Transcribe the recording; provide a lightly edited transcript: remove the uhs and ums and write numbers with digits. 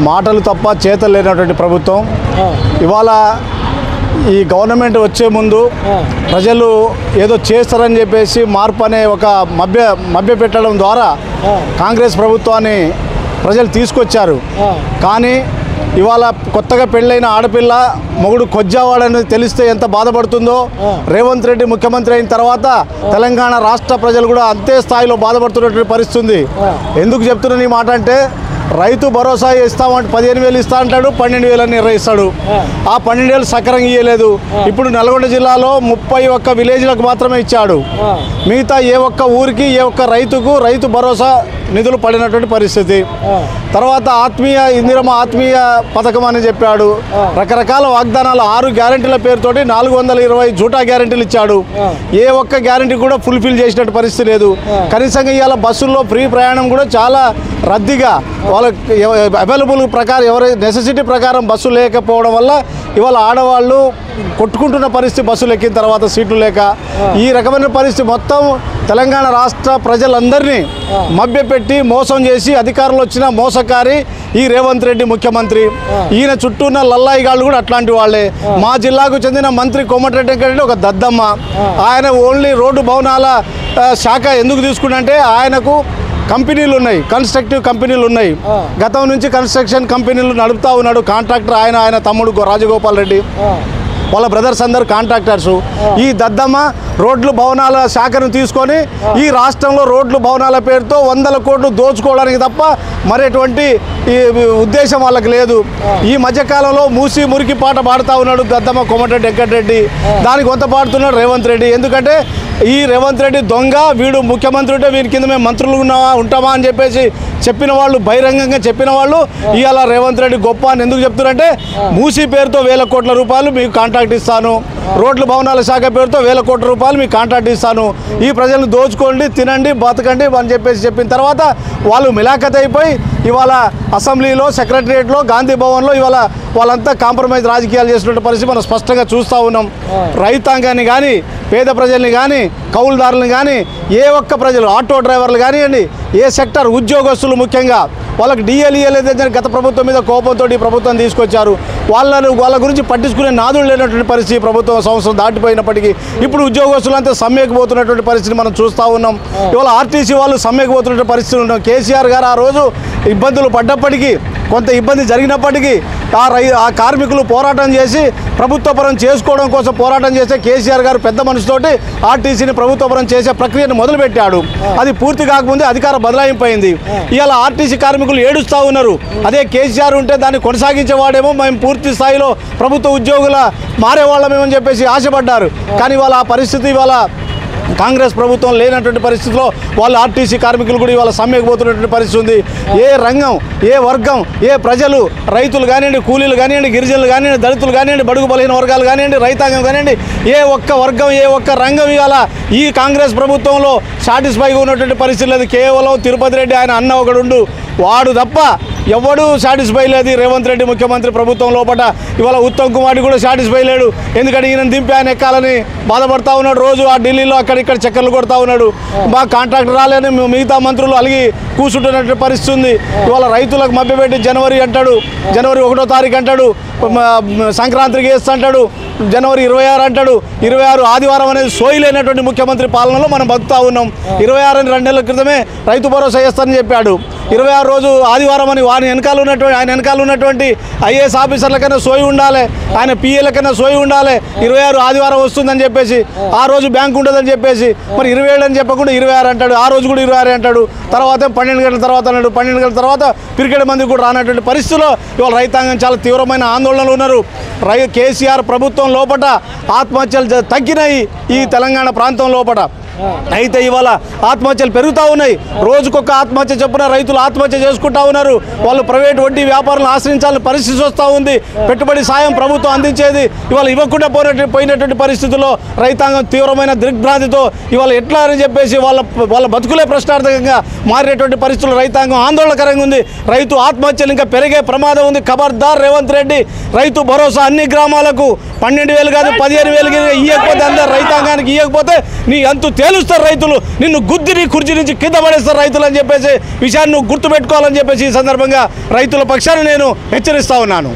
మాటలు తప్ప చేతలు లేనటువంటి ప్రభుత్వం. ఇవాళ ఈ గవర్నమెంట్ వచ్చే ముందు ప్రజలు ఏదో చేస్తారని చెప్పేసి మార్పు అనే ఒక మభ్య పెట్టడం ద్వారా కాంగ్రెస్ ప్రభుత్వాన్ని ప్రజలు తీసుకొచ్చారు. కానీ ఇవాళ కొత్తగా పెళ్ళైన ఆడపిల్ల మొగుడు కొజ్జావాడని తెలిస్తే ఎంత బాధపడుతుందో, రేవంత్ రెడ్డి ముఖ్యమంత్రి అయిన తర్వాత తెలంగాణ రాష్ట్ర ప్రజలు కూడా అంతే స్థాయిలో బాధపడుతున్నటువంటి పరిస్థితి ఉంది. ఎందుకు చెప్తున్నాను ఈ మాట అంటే, రైతు భరోసా ఇస్తామంటే 15,000 ఇస్తా అంటాడు, 12,000 నిర్ణయిస్తాడు. ఆ 12,000 సక్రంగా ఇవ్వలేదు. ఇప్పుడు నల్గొండ జిల్లాలో 31 విలేజ్లకు మాత్రమే ఇచ్చాడు. మిగతా ఏ ఒక్క ఊరికి ఏ ఒక్క రైతుకు రైతు భరోసా నిధులు పడినటువంటి పరిస్థితి. తర్వాత ఇందిరమ్మ ఆత్మీయ పథకం అని చెప్పాడు. రకరకాల వాగ్దానాలు 6 గ్యారెంటీల పేరుతోటి 420 జూటా గ్యారెంటీలు ఇచ్చాడు. ఏ ఒక్క గ్యారెంటీ కూడా ఫుల్ఫిల్ చేసినట్టు పరిస్థితి లేదు. కనీసంగా ఇవాళ బస్సుల్లో ఫ్రీ ప్రయాణం కూడా చాలా రద్దీగా వాళ్ళకి అవైలబుల్ ప్రకారం ఎవరి నెసెసిటీ ప్రకారం బస్సు లేకపోవడం వల్ల ఇవాళ ఆడవాళ్ళు కొట్టుకుంటున్న పరిస్థితి, బస్సులు ఎక్కిన తర్వాత సీట్లు లేక. ఈ రకమైన పరిస్థితి మొత్తం తెలంగాణ రాష్ట్ర ప్రజలందరినీ మభ్యపెట్టి మోసం చేసి అధికారులు వచ్చిన మోసకారి ఈ రేవంత్ రెడ్డి ముఖ్యమంత్రి. ఈయన చుట్టూ ఉన్న లల్లాయిగాళ్ళు కూడా అట్లాంటి వాళ్ళే. మా జిల్లాకు చెందిన మంత్రి కోమటిరెడ్డి వెంకటరెడ్డి ఒక దద్దమ్మ. ఆయన ఓన్లీ రోడ్డు భవనాల శాఖ ఎందుకు తీసుకుంటే ఆయనకు కంపెనీలు ఉన్నాయి, కన్స్ట్రక్టివ్ కంపెనీలు ఉన్నాయి. గతం నుంచి కన్స్ట్రక్షన్ కంపెనీలు నడుపుతా ఉన్నాడు. కాంట్రాక్టర్ ఆయన తమ్ముడు రాజగోపాల్ రెడ్డి, వాళ్ళ బ్రదర్స్ అందరు కాంట్రాక్టర్సు. ఈ దద్దమ్మ రోడ్లు భవనాల శాఖను తీసుకొని ఈ రాష్ట్రంలో రోడ్లు భవనాల పేరుతో 100 కోట్లు దోచుకోవడానికి తప్ప మరెటువంటి ఉద్దేశం వాళ్ళకి లేదు. ఈ మధ్యకాలంలో మూసి మురికి పాట పాడుతూ ఉన్నాడు దద్దమ్మ కోమటిరెడ్డి వెంకటరెడ్డి. దానికి కొంత పాడుతున్నాడు రేవంత్ రెడ్డి. ఎందుకంటే ఈ రేవంత్ రెడ్డి దొంగ, వీడు ముఖ్యమంత్రి ఉంటే వీరి కింద మేము మంత్రులు ఉంటామా అని చెప్పేసి చెప్పిన వాళ్ళు, బహిరంగంగా చెప్పిన వాళ్ళు ఇవాళ రేవంత్ రెడ్డి గొప్ప అని ఎందుకు చెప్తున్నారంటే, మూసి పేరుతో 1,000 కోట్ల రూపాయలు మీకు కాంట్రాక్ట్ ఇస్తాను, రోడ్ల భవనాల శాఖ పేరుతో 1,000 కోట్ల రూపాయలు మీకు కాంట్రాక్ట్ ఇస్తాను, ఈ ప్రజలను దోచుకోండి, తినండి, బతకండి అని చెప్పేసి చెప్పిన తర్వాత వాళ్ళు మిలాఖత్ అయిపోయి ఇవాళ అసెంబ్లీలో, సెక్రటరియట్లో, గాంధీ భవన్లో ఇవాళ వాళ్ళంతా కాంప్రమైజ్ రాజకీయాలు చేసినటువంటి పరిస్థితి మనం స్పష్టంగా చూస్తూ ఉన్నాం. రైతాంగాన్ని కానీ, పేద ప్రజల్ని కానీ, కౌలుదారులను కానీ, ఏ ఒక్క ప్రజలు, ఆటో డ్రైవర్లు కానివ్వండి, ఏ సెక్టర్ ఉద్యోగస్తులు ముఖ్యంగా వాళ్ళకి డిఎల్ ఇవ్వలేదని గత ప్రభుత్వం మీద కోపంతో ఈ ప్రభుత్వం తీసుకొచ్చారు. వాళ్ళ గురించి పట్టించుకునే నాదులు లేనటువంటి పరిస్థితి ప్రభుత్వం సంవత్సరం దాటిపోయినప్పటికీ ఇప్పుడు ఉద్యోగస్తులంతా సమ్మెకు పోతున్నటువంటి పరిస్థితిని మనం చూస్తూ ఉన్నాం. ఇవాళ ఆర్టీసీ వాళ్ళు సమ్మెకు పోతున్నటువంటి పరిస్థితి ఉన్నాం. కేసీఆర్ గారు ఆ రోజు ఇబ్బందులు పడ్డప్పటికీ, కొంత ఇబ్బంది జరిగినప్పటికీ ఆ కార్మికులు పోరాటం చేసి ప్రభుత్వపరం చేసుకోవడం కోసం పోరాటం చేస్తే కేసీఆర్ గారు పెద్ద మనసుతోటి ఆర్టీసీని ప్రభుత్వపరం చేసే ప్రక్రియను మొదలుపెట్టాడు. అది పూర్తి కాకముందే అధికారం బదలాయింపోయింది. ఇవాళ ఆర్టీసీ కార్మికులు ఏడుస్తూ ఉన్నారు. అదే కేసీఆర్ ఉంటే దాన్ని కొనసాగించేవాడేమో, మేము పూర్తి స్థాయిలో ప్రభుత్వ ఉద్యోగుల మారేవాళ్ళమేమని చెప్పేసి ఆశపడ్డారు. కానీ ఇవాళ ఆ పరిస్థితి ఇవాళ కాంగ్రెస్ ప్రభుత్వం లేనటువంటి పరిస్థితిలో వాళ్ళు ఆర్టీసీ కార్మికులు కూడా ఇవాళ సమ్మెకు పోతున్నటువంటి పరిస్థితి ఉంది. ఏ రంగం, ఏ వర్గం, ఏ ప్రజలు, రైతులు కానివ్వండి, కూలీలు కానివ్వండి, గిరిజనులు కానివ్వండి, దళితులు కానివ్వండి, బడుగు బలహీన వర్గాలు కానివ్వండి, రైతాంగం కానివ్వండి, ఏ ఒక్క వర్గం, ఏ ఒక్క రంగం ఇవాళ ఈ కాంగ్రెస్ ప్రభుత్వంలో సాటిస్ఫైగా ఉన్నటువంటి పరిస్థితి లేదు. కేవలం తిరుపతి రెడ్డి ఆయన అన్న ఒకడుండు, వాడు తప్ప ఎవడు సాటిస్ఫై లేదు రేవంత్ రెడ్డి ముఖ్యమంత్రి ప్రభుత్వం లోపల. ఇవాళ ఉత్తమ్ కుమార్ కూడా సాటిస్ఫై లేడు. ఎందుకంటే ఈయన దింపి ఆయన ఎక్కాలని బాధపడతా ఉన్నాడు. రోజు ఆ ఢిల్లీలో అక్కడిక్కడ చక్కర్లు కొడతా ఉన్నాడు. మా కాంట్రాక్ట్ రాలేని మిగతా మంత్రులు అలిగి కూర్చుంటున్నటువంటి పరిస్థితి ఉంది. ఇవాళ రైతులకు మభ్యపెట్టి జనవరి అంటాడు, జనవరి 1వ తారీఖు అంటాడు, సంక్రాంతికి వేస్తుంటాడు, జనవరి 26 అంటాడు. 26 ఆదివారం అనేది సోయిలేనటువంటి ముఖ్యమంత్రి పాలనలో మనం బతుకుతా ఉన్నాం. 26 2 నెలల క్రితమే రైతు భరోసా చేస్తానని చెప్పాడు. 26 రోజు ఆదివారం అని ఆయన వెనకాల ఉన్నటువంటి ఐఏఎస్ ఆఫీసర్లకైనా సోయి ఉండాలి, ఆయన పిఏలకైనా సోయి ఉండాలి. 26 ఆదివారం వస్తుందని చెప్పేసి, ఆ రోజు బ్యాంకు ఉండదని చెప్పేసి, మరి 27 అని చెప్పకుండా 26 అంటాడు. ఆ రోజు కూడా 26 అంటాడు. తర్వాత 12 గంటల తర్వాత అన్నాడు. 12 గంటల తర్వాత పిరికెడ మంది కూడా రానటువంటి పరిస్థితుల్లో ఇవాళ రైతాంగం చాలా తీవ్రమైన ఆందోళనలు ఉన్నారు. కేసీఆర్ ప్రభుత్వం లోపల ఆత్మహత్యలు తగ్గినాయి ఈ తెలంగాణ ప్రాంతం లోపల. అయితే ఇవాళ ఆత్మహత్యలు పెరుగుతూ ఉన్నాయి. రోజుకొక ఆత్మహత్య చొప్పున రైతులు ఆత్మహత్య చేసుకుంటా ఉన్నారు. వాళ్ళు ప్రైవేట్ వడ్డీ వ్యాపారులను ఆశ్రయించాలని పరిస్థితి వస్తూ ఉంది. పెట్టుబడి సాయం ప్రభుత్వం అందించేది ఇవాళ ఇవ్వకుండా పోయినటువంటి పరిస్థితుల్లో రైతాంగం తీవ్రమైన దిగ్భ్రాంతితో ఇవాళ ఎట్లా అని చెప్పేసి వాళ్ళ బతుకులే ప్రశ్నార్థకంగా మారినటువంటి పరిస్థితుల్లో రైతాంగం ఆందోళనకరంగా ఉంది. రైతు ఆత్మహత్యలు ఇంకా పెరిగే ప్రమాదం ఉంది. ఖబర్దార్ రేవంత్ రెడ్డి, రైతు భరోసా అన్ని గ్రామాలకు 12,000 కాదు 15,000 ఇవ్వకపోతే, అందరు రైతాంగానికి ఇవ్వకపోతే నీ అంతు పేలుస్తారు రైతులు, నిన్ను గుద్దిని కుర్చీ నుంచి కింద పడేస్తారు రైతులు అని చెప్పేసి విషయాన్ని నువ్వు గుర్తుపెట్టుకోవాలని చెప్పేసి ఈ సందర్భంగా రైతుల పక్షాన్ని నేను హెచ్చరిస్తా ఉన్నాను.